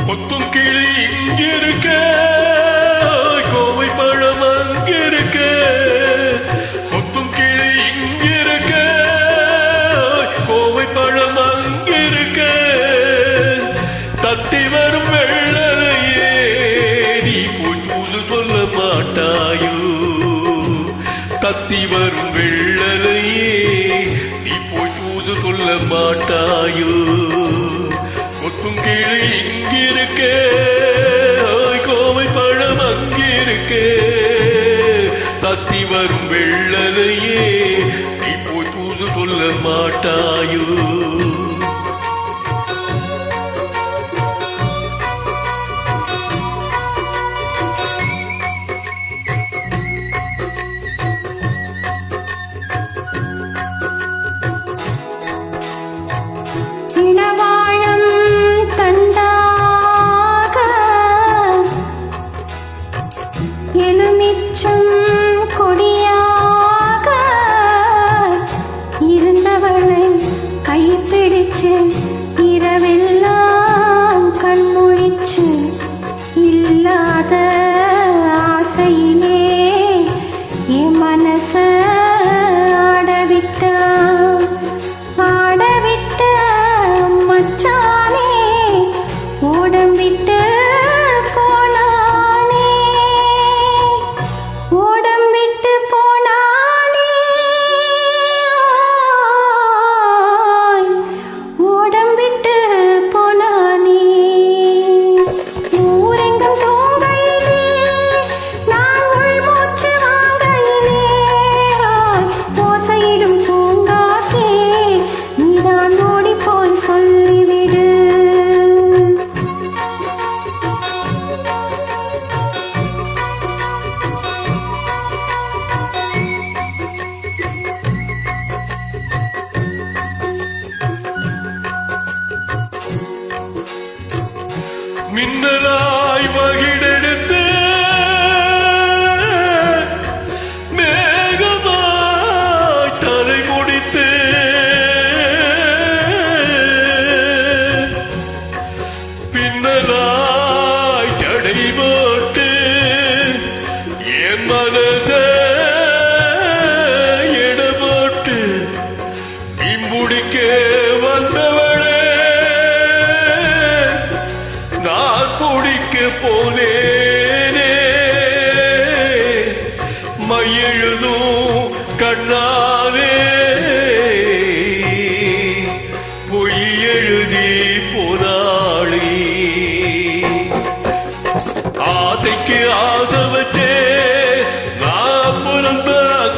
கொத்தும் கிளி இங்கிருக்க, கோவை பழம் அங்கிருக்க. கொத்தும் கிளி இங்கிருக்க, கோவை பழம் அங்கிருக்க. தத்தி வரும் வெள்ளலையே நீ போய் தூது சொல்ல மாட்டாயோ. தத்தி வரும் வெள்ளலையே நீ போய் தூது சொல்ல மாட்டாயோ. கொத்தும் கிளி இங்கிருக்க, கோவை பழம் அங்கிருக்க. தத்தி வரும் வெள்ளலையே நீ போய் தூது சொல்ல மாட்டாயோ. எலுமிச்சம் கொடியாக இருந்தவளை கைப்பிடிச்சு இரவெல்லாம் கண்முழிச்சு இல்லாத ஆசையிலே என் மனச ஆடவிட்ட மச்சானே ஓடம் விட்டு மின்னலாய் வகிடெடுத்து மேகமாய் தலை முடித்து பின்னலாய் தடை போட்டு என் மனச எடை போட்டு இம்புடிக்க வந்தவளே நான் குடிக்க போனேனே. மையெழுதும் கண்ணாலே பொய் எழுதி போனாளே. ஆசைக்கு ஆசை வச்சே நான் பிறந்த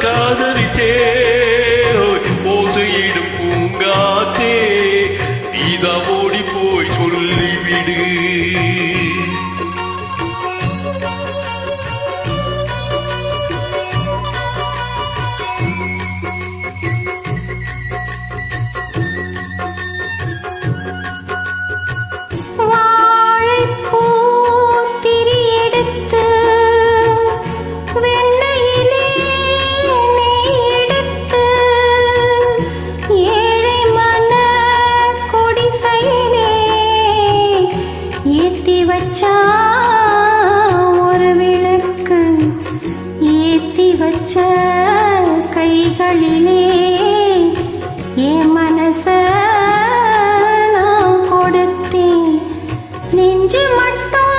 காதலித்தே. ஓசையிடும் பூங்காத்தே நீதான் ஓடி போய் சொல்லிவிடு. ஒரு விளக்கு ஏத்தி வச்ச கைகளிலே என் மனச நான் கொடுத்தேன். நெஞ்சு மட்டும்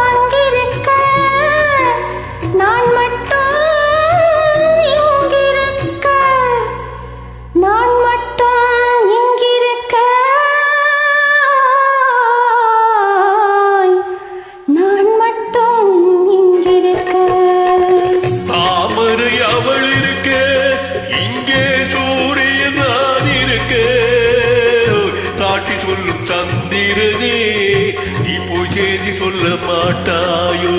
அங்கிருக்க, நான் மட்டும் இங்கிருக்க. நான் போய் செய்தி சொல்ல மாட்டாயோ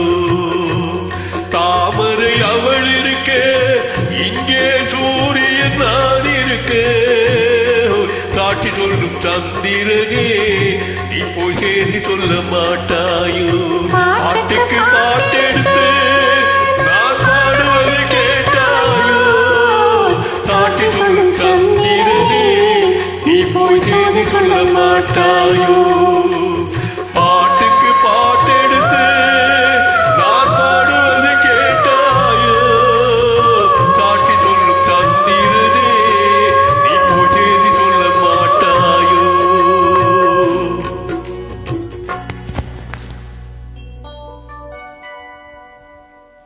தாமரை அவள் இருக்க இங்கே சூரியன் நான் இருக்க சாட்சி சொல்லும் சந்திரனே நீ போய் செய்தி சொல்ல மாட்டாயோ பாட்டுக்கு